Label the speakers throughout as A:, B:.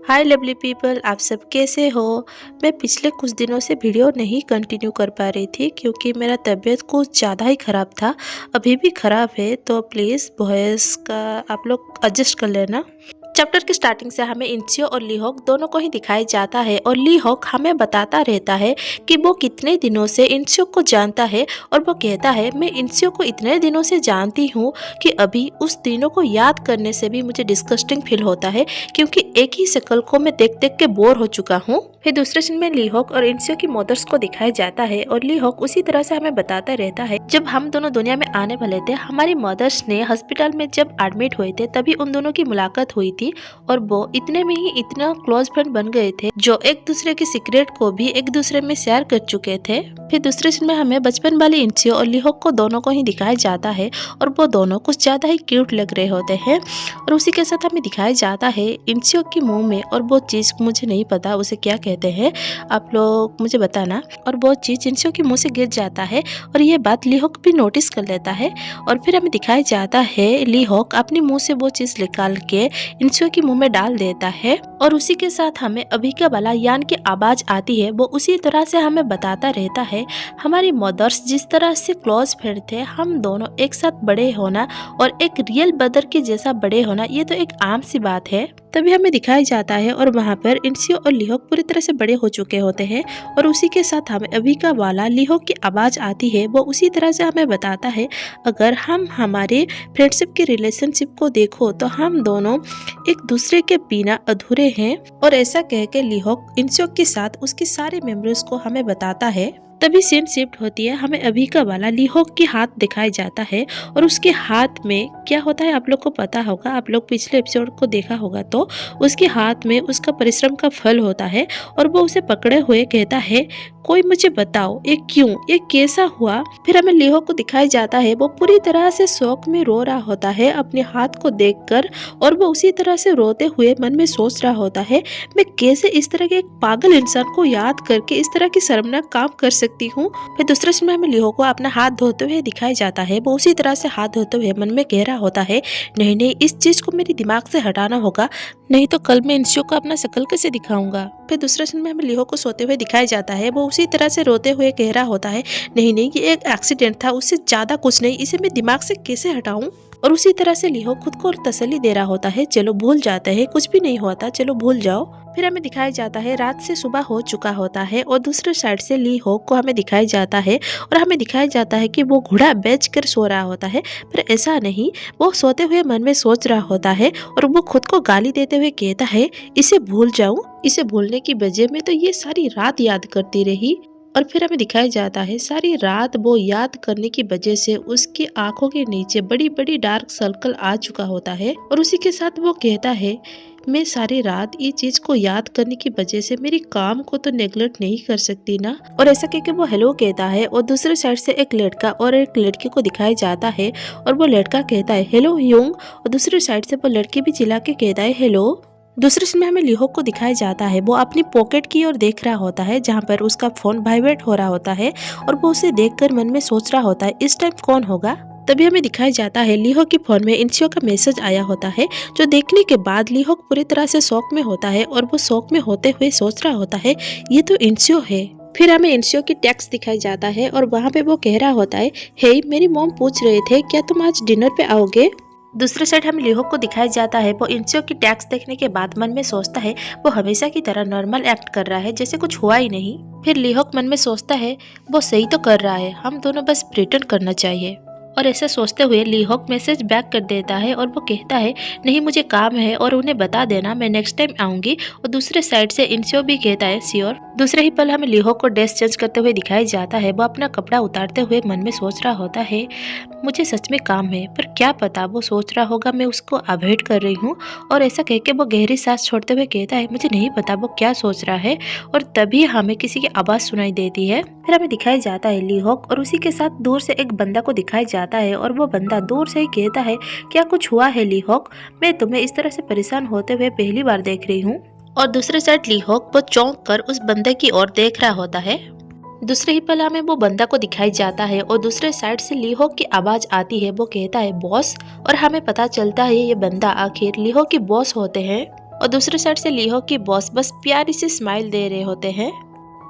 A: हाय lovely people, आप सब कैसे हो। मैं पिछले कुछ दिनों से वीडियो नहीं कंटिन्यू कर पा रही थी क्योंकि मेरा तबीयत कुछ ज़्यादा ही ख़राब था। अभी भी ख़राब है तो प्लीज़ वॉइस का आप लोग एडजस्ट कर लेना। चैप्टर की स्टार्टिंग से हमें इंचियो और लीहोक दोनों को ही दिखाया जाता है और लीहोक हमें बताता रहता है कि वो कितने दिनों से इंचियो को जानता है और वो कहता है मैं इंचियो को इतने दिनों से जानती हूँ कि अभी उस दिनों को याद करने से भी मुझे डिस्गस्टिंग फील होता है क्योंकि एक ही शक्ल को मैं देख देख के बोर हो चुका हूँ। फिर दूसरे सीन में लीहोक और इंचियो की मदर्स को दिखाया जाता है और लीहोक उसी तरह से हमें बताता रहता है जब हम दोनों दुनिया में आने वाले थे हमारी मदर्स ने हॉस्पिटल में जब एडमिट हुए थे तभी उन दोनों की मुलाकात हुई थी और वो इतने में ही इतना क्लोज फ्रेंड बन गए थे जो एक दूसरे के सीक्रेट को भी एक दूसरे में शेयर कर चुके थे। फिर दूसरे सीन में हमें बचपन वाली इंचियो और लीहोक को दोनों को ही दिखाया जाता है और वो दोनों कुछ ज्यादा ही क्यूट लग रहे होते हैं और उसी के साथ हमें दिखाया जाता है इंचियो की मुंह में और वो चीज मुझे नहीं पता उसे क्या कहते हैं, आप लोग मुझे बताना। और वो चीज इंचियो के मुंह से गिर जाता है और ये बात लीहोक भी नोटिस कर लेता है और फिर हमें दिखाया जाता है लीहोक अपने मुंह से वो चीज निकाल के इंचियो के मुंह में डाल देता है और उसी के साथ हमें अभी का वाला यान की आवाज आती है। वो उसी तरह से हमें बताता रहता है हमारी मदर्स जिस तरह से क्लोज फ्रेंड थे, हम दोनों एक साथ बड़े होना और एक रियल ब्रदर के जैसा बड़े होना ये तो एक आम सी बात है। तभी हमें दिखाया जाता है और वहाँ पर इंचियो और लीहोक पूरी तरह से बड़े हो चुके होते हैं और उसी के साथ हमें अभी का वाला लीहोक की आवाज आती है। वो उसी तरह से हमें बताता है अगर हम हमारे फ्रेंडशिप के रिलेशनशिप को देखो तो हम दोनों एक दूसरे के बिना अधूरे हैं और ऐसा कह के लीहोक इंचियो के साथ उसकी सारी मेमोरीज को हमें बताता है। तभी सीन शिफ्ट होती है, हमें अभी का वाला लीहोक के हाथ दिखाया जाता है और उसके हाथ में क्या होता है आप लोग को पता होगा, आप लोग पिछले एपिसोड को देखा होगा तो उसके हाथ में उसका परिश्रम का फल होता है और वो उसे पकड़े हुए कहता है कोई मुझे बताओ ये क्यों, ये कैसा हुआ। फिर हमें लीहोक को दिखाया जाता है वो पूरी तरह से शौक में रो रहा होता है अपने हाथ को देखकर और वो उसी तरह से रोते हुए मन में सोच रहा होता है मैं कैसे इस तरह के एक पागल इंसान को याद करके इस तरह की शर्मनाक काम कर सकती हूँ। फिर दूसरे समय हमें लीहोक को अपना हाथ धोते हुए दिखाया जाता है, वो उसी तरह से हाथ धोते हुए मन में कह रहा होता है नहीं नहीं इस चीज को मेरे दिमाग से हटाना होगा, नहीं तो कल मैं इंचियो को अपना शक्ल कैसे दिखाऊंगा। फिर दूसरे सीन में हमें लीहोक को सोते हुए दिखाया जाता है, वो उसी तरह से रोते हुए कह रहा होता है नहीं नहीं ये एक एक्सीडेंट था, उससे ज्यादा कुछ नहीं, इसे मैं दिमाग से कैसे हटाऊं। और उसी तरह से लीहोक खुद को तसल्ली दे रहा होता है चलो भूल जाते हैं, कुछ भी नहीं होता, चलो भूल जाओ। फिर हमें दिखाया जाता है रात से सुबह हो चुका होता है और दूसरे साइड से लीहोक को हमें दिखाया जाता है और हमें दिखाया जाता है कि वो घोड़ा बेच कर सो रहा होता है, पर ऐसा नहीं, वो सोते हुए मन में सोच रहा होता है और वो खुद को गाली देते हुए कहता है इसे भूल जाऊं, इसे भूलने की वजह में तो ये सारी रात याद करती रही। और फिर हमें दिखाया जाता है सारी रात वो याद करने की वजह से उसकी आंखों के नीचे बड़ी बड़ी डार्क सर्कल आ चुका होता है और उसी के साथ वो कहता है मैं सारी रात ये चीज को याद करने की वजह से मेरी काम को तो नेग्लेक्ट नहीं कर सकती ना। और ऐसा कहकर वो हेलो कहता है और दूसरे साइड से एक लड़का और एक लड़की को दिखाया जाता है और वो लड़का कहता है हेलो यूंग और दूसरे साइड से वो लड़की भी चिल्ला के कहता है हेलो। दूसरे सीन में हमें लीहोक को दिखाया जाता है, वो अपनी पॉकेट की ओर देख रहा होता है जहाँ पर उसका फोन वाइब्रेट हो रहा होता है और वो उसे देखकर मन में सोच रहा होता है इस टाइम कौन होगा। तभी हमें दिखाया जाता है लीहोक के फोन में इंचियो का मैसेज आया होता है जो देखने के बाद लीहोक पूरी तरह से शौक में होता है और वो शौक में होते हुए सोच रहा होता है ये तो इंचियो है। फिर हमें इंचियो की टेक्स्ट दिखाई जाता है और वहाँ पे वो कह रहा होता है हे मेरी मॉम पूछ रहे थे क्या तुम आज डिनर पे आओगे। दूसरे साइड हमें लीहोक को दिखाया जाता है, वो इंचियो की टैक्स देखने के बाद मन में सोचता है वो हमेशा की तरह नॉर्मल एक्ट कर रहा है जैसे कुछ हुआ ही नहीं। फिर लीहोक मन में सोचता है वो सही तो कर रहा है, हम दोनों बस प्रिटेंड करना चाहिए। और ऐसे सोचते हुए लीहोक मैसेज बैक कर देता है और वो कहता है नहीं मुझे काम है और उन्हें बता देना मैं नेक्स्ट टाइम आऊंगी। और दूसरे साइड से इंचियो भी कहता है श्योर। दूसरे ही पल हमें लीहोक को ड्रेस चेंज करते हुए दिखाया जाता है, वो अपना कपड़ा उतारते हुए मन में सोच रहा होता है मुझे सच में काम है, पर क्या पता वो सोच रहा होगा मैं उसको अवॉइड कर रही हूँ। और ऐसा कह के वो गहरी सांस छोड़ते हुए कहता है मुझे नहीं पता वो क्या सोच रहा है। और तभी हमें किसी की आवाज सुनाई देती है, फिर हमें दिखाया जाता है लीहोक और उसी के साथ दूर से एक बंदा को दिखाया जाता है और वो बंदा दूर से ही कहता है क्या कुछ हुआ है लीहोक, मैं तुम्हें इस तरह से परेशान होते हुए पहली बार देख रही हूँ। और दूसरे साइड लीहोक वो चौंक कर उस बंदे की ओर देख रहा होता है। दूसरे ही पल हमें वो बंदा को दिखाई जाता है और दूसरे साइड से लीहोक की आवाज आती है, वो कहता है बॉस। और हमें पता चलता है ये बंदा आखिर लीहोक की बॉस होते हैं। और दूसरे साइड से लीहो की बॉस बस प्यारी सी स्माइल दे रहे होते हैं।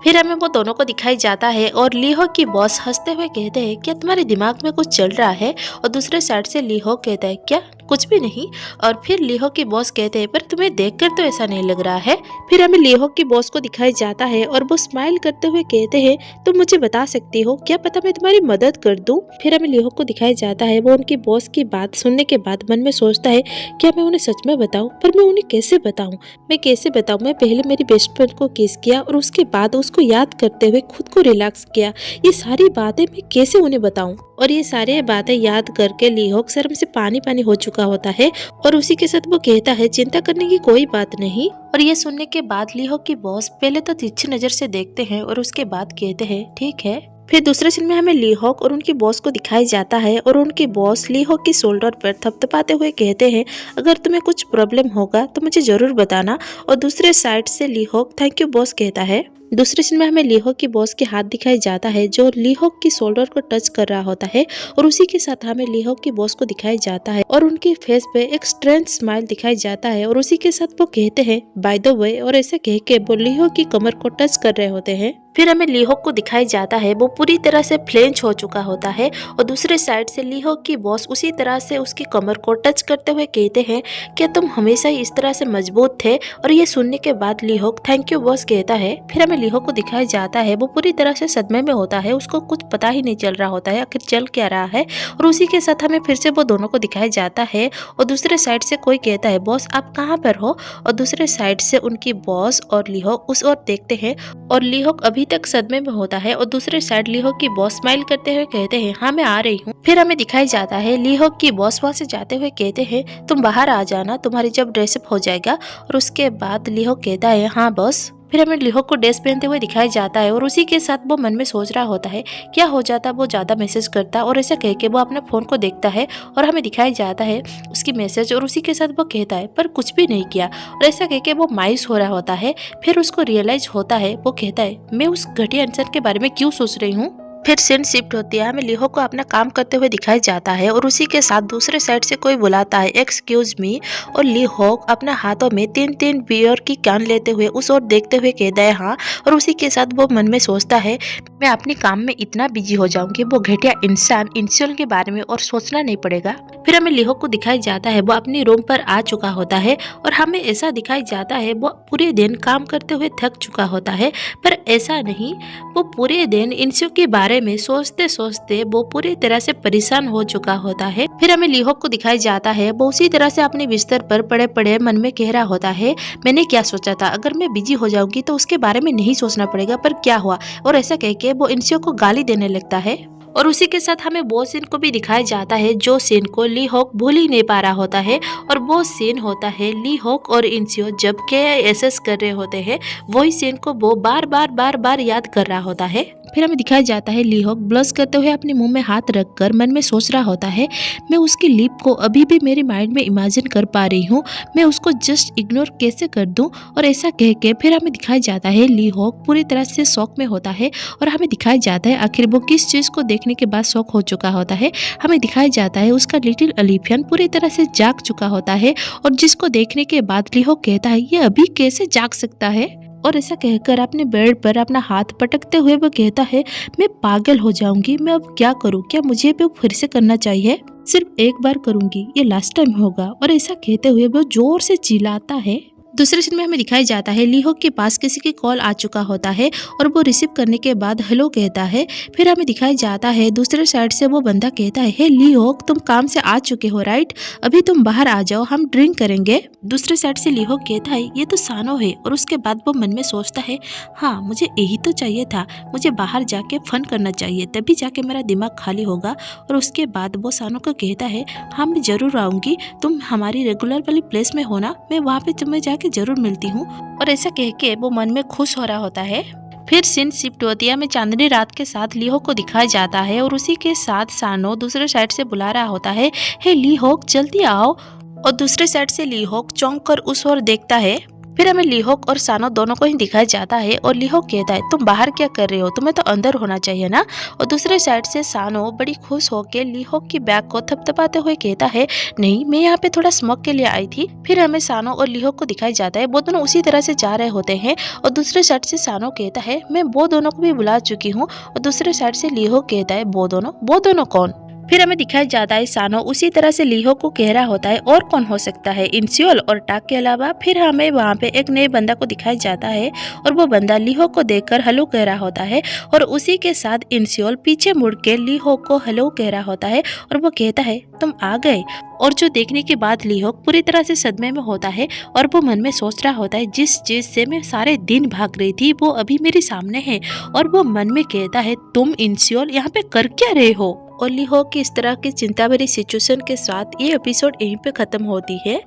A: फिर हमें वो दोनों को दिखाई जाता है और लीहो की बॉस हंसते हुए कहते हैं क्या तुम्हारे दिमाग में कुछ चल रहा है, और दूसरे साइड से लीहो कहता है क्या कुछ भी नहीं। और फिर लीहो की बॉस कहते हैं पर तुम्हें देखकर तो ऐसा नहीं लग रहा है। फिर हमें लीहो की बॉस को दिखाई जाता है और वो स्माइल करते हुए कहते हैं तुम मुझे बता सकती हो, क्या पता मैं तुम्हारी मदद कर दूं। फिर हमें लीहो को दिखाई जाता है वो उनकी बॉस की बात सुनने के बाद मन में सोचता है क्या मैं उन्हें सच में बताऊं, पर मैं उन्हें कैसे बताऊं, मैं कैसे बताऊं। मैं पहले मेरी बेस्ट फ्रेंड को किस किया और उसके बाद उसको याद करते हुए खुद को रिलैक्स किया, ये सारी बातें मैं कैसे उन्हें बताऊं। और ये सारी बातें याद करके लीहोक शर्म से पानी पानी हो चुका होता है और उसी के साथ वो कहता है चिंता करने की कोई बात नहीं। और ये सुनने के बाद लीहोक की बॉस पहले तो तिरछी नजर से देखते हैं और उसके बाद कहते हैं ठीक है। फिर दूसरे सीन में हमें लीहोक और उनकी बॉस को दिखाई जाता है और उनकी बॉस लीहोक की शोल्डर पर थपथपाते हुए कहते हैं अगर तुम्हें कुछ प्रॉब्लम होगा तो मुझे जरूर बताना। और दूसरे साइड से लीहोक थैंक यू बॉस कहता है। दूसरे सीन में हमें लीहोक की बॉस के हाथ दिखाई जाता है जो लीहोक की शोल्डर को टच कर रहा होता है और उसी के साथ हमें लीहोक की बॉस को दिखाई जाता है और उनके फेस पे एक स्ट्रेंथ स्माइल दिखाई जाता है और उसी के साथ वो कहते हैं बाय द वे, और ऐसे कह के वो लीहोक की कमर को टच कर रहे होते हैं। फिर हमें लीहोक को दिखाई जाता है वो पूरी तरह से फ्लेंच हो चुका होता है और दूसरे साइड से लीहोक की बॉस उसी तरह से उसकी कमर को टच करते हुए कहते हैं क्या तुम हमेशा ही इस तरह से मजबूत थे। और ये सुनने के बाद लीहोक थैंक यू बॉस कहता है। फिर हमें लीहोक को दिखाया जाता है वो पूरी तरह से सदमे में होता है, उसको कुछ पता ही नहीं चल रहा होता है आखिर चल क्या रहा है। और उसी के साथ हमें फिर से वो दोनों को दिखाया जाता है और दूसरे साइड से कोई कहता है बॉस आप कहाँ पर हो। और दूसरे साइड से उनकी बॉस और लीहोक उस ओर देखते हैं और लीहोक अभी तक सदमे में होता है और दूसरे साइड लीहोक की बॉस स्माइल करते हुए कहते हैं हाँ मैं आ रही हूँ। फिर हमें दिखाई जाता है लीहोक की बॉस वहाँ से जाते हुए कहते हैं तुम बाहर आ जाना, तुम्हारी जब ड्रेसअप हो जाएगा। और उसके बाद लीहोक कहता है हाँ बॉस। फिर हमें लीहोक को ड्रेस पहनते हुए दिखाई जाता है और उसी के साथ वो मन में सोच रहा होता है क्या हो जाता वो ज्यादा मैसेज करता और ऐसा कह के वो अपने फोन को देखता है और हमें दिखाई जाता है उसकी मैसेज और उसी के साथ वो कहता है पर कुछ भी नहीं किया। और ऐसा कह के वो मायूस हो रहा होता है। फिर उसको रियलाइज होता है, वो कहता है मैं उस घटिया इंसान के बारे में क्यों सोच रही हूँ। फिर सीन शिफ्ट होती है, हमें लीहोक को अपना काम करते हुए दिखाई जाता है और उसी के साथ दूसरे साइड से कोई बुलाता है एक्सक्यूज मी। और लीहोक अपना हाथों में 3-3 बियर की कैन लेते हुए उस ओर देखते हुए कहता है हाँ। और उसी के साथ वो मन में सोचता है मैं अपने काम में इतना बिजी हो जाऊंगी वो घटिया इंसान इंसियल के बारे में और सोचना नहीं पड़ेगा। फिर हमें लीहोक को दिखाई जाता है वो अपनी रूम पर आ चुका होता है और हमें ऐसा दिखाई जाता है वो पूरे दिन काम करते हुए थक चुका होता है, पर ऐसा नहीं, वो पूरे दिन इंसियल के बारे में सोचते सोचते वो पूरी तरह से परेशान हो चुका होता है। फिर हमें लीहोक को दिखाई जाता है वो उसी तरह से अपने बिस्तर पर पड़े पड़े मन में कह रहा होता है मैंने क्या सोचा था, अगर मैं बिजी हो जाऊंगी तो उसके बारे में नहीं सोचना पड़ेगा, पर क्या हुआ। और ऐसा कह के वो इंसियल को गाली देने लगता है। और उसी के साथ हमें वो सीन को भी दिखाया जाता है जो सीन को लीहोक भूल ही नहीं पा रहा होता है और वो सीन होता है लीहोक और इंसियो जब KISS कर रहे होते हैं, वही सीन को वो बार बार याद कर रहा होता है। फिर हमें दिखाया जाता है लीहोक ब्लश करते हुए अपने मुंह में हाथ रखकर मन में सोच रहा होता है मैं उसकी लिप को अभी भी मेरी माइंड में इमेजिन कर पा रही हूँ, मैं उसको जस्ट इग्नोर कैसे कर दूं। और ऐसा कह के फिर हमें दिखाया जाता है लीहोक पूरी तरह से शॉक में होता है और हमें दिखाया जाता है आखिर वो किस चीज को देखने के बाद शॉक हो चुका होता है। हमें दिखाया जाता है उसका लिटिल ओलिवियन पूरी तरह से जाग चुका होता है और जिसको देखने के बाद लीहोक कहता है ये अभी कैसे जाग सकता है। और ऐसा कहकर अपने बेड पर अपना हाथ पटकते हुए वो कहता है मैं पागल हो जाऊंगी, मैं अब क्या करूं, क्या मुझे भी फिर से करना चाहिए, सिर्फ एक बार करूंगी, ये लास्ट टाइम होगा। और ऐसा कहते हुए वो जोर से चिल्लाता है। दूसरे सीन में हमें दिखाई जाता है लीहोक के पास किसी की कॉल आ चुका होता है और वो रिसीव करने के बाद हेलो कहता है। फिर हमें दिखाई जाता है दूसरे साइड से वो बंदा कहता है हे लीहोक तुम काम से आ चुके हो राइट, अभी तुम बाहर आ जाओ हम ड्रिंक करेंगे। दूसरे साइड से लीहोक कहता है ये तो सानो है और उसके बाद वो मन में सोचता है हाँ मुझे यही तो चाहिए था, मुझे बाहर जाके फन करना चाहिए तभी जाके मेरा दिमाग खाली होगा। और उसके बाद वो सानो को कहता है हाँ मैं जरूर आऊंगी, तुम हमारी रेगुलर वाली प्लेस में हो ना, मैं वहाँ पे तुम्हें जाके जरूर मिलती हूँ। और ऐसा कह के वो मन में खुश हो रहा होता है। फिर सीन शिफ्ट होती है, में चांदनी रात के साथ लीहोक को दिखाया जाता है और उसी के साथ सानो दूसरे साइड से बुला रहा होता है हे लीहोक जल्दी आओ। और दूसरे साइड से लीहोक चौंक कर उस ओर देखता है। फिर हमें लीहोक और सानो दोनों को ही दिखाया जाता है और लीहोक कहता है तुम बाहर क्या कर रहे हो, तुम्हें तो अंदर होना चाहिए ना। और दूसरे साइड से सानो बड़ी खुश होकर लीहोक की बैग को थपथपाते हुए कहता है नहीं, मैं यहाँ पे थोड़ा स्मोक के लिए आई थी। फिर हमें सानो और लीहोक को दिखाया जाता है, वो दोनों उसी तरह से जा रहे होते हैं। और दूसरे साइड से सानो कहता है मैं वो दोनों को भी बुला चुकी हूँ। और दूसरे साइड से लीहोक कहता है वो दोनों कौन। फिर हमें दिखाया जाता है सानो उसी तरह से लीहो को कह रहा होता है और कौन हो सकता है इंसियोल और टाक के अलावा। फिर हमें वहाँ पे एक नए बंदा को दिखाया जाता है और वो बंदा लीहो को देखकर हेलो कह रहा होता है और उसी के साथ इंसियोल पीछे मुड़ के लीहो को हेलो कह रहा होता है और वो कहता है तुम आ गए। और जो देखने के बाद लीहो पूरी तरह से सदमे में होता है और वो मन में सोच रहा होता है जिस चीज से मैं सारे दिन भाग रही थी वो अभी मेरे सामने है। और वो मन में कहता है तुम इंसियोल यहाँ पे कर क्या रहे हो। और लीहो की इस तरह की चिंता भरी सिचुएशन के साथ ये एपिसोड यहीं पे ख़त्म होती है।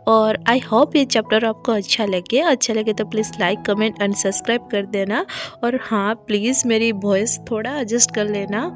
A: और आई होप ये चैप्टर आपको अच्छा लगे तो please like comment and subscribe कर देना। और हाँ प्लीज़ मेरी वॉइस थोड़ा एडजस्ट कर लेना।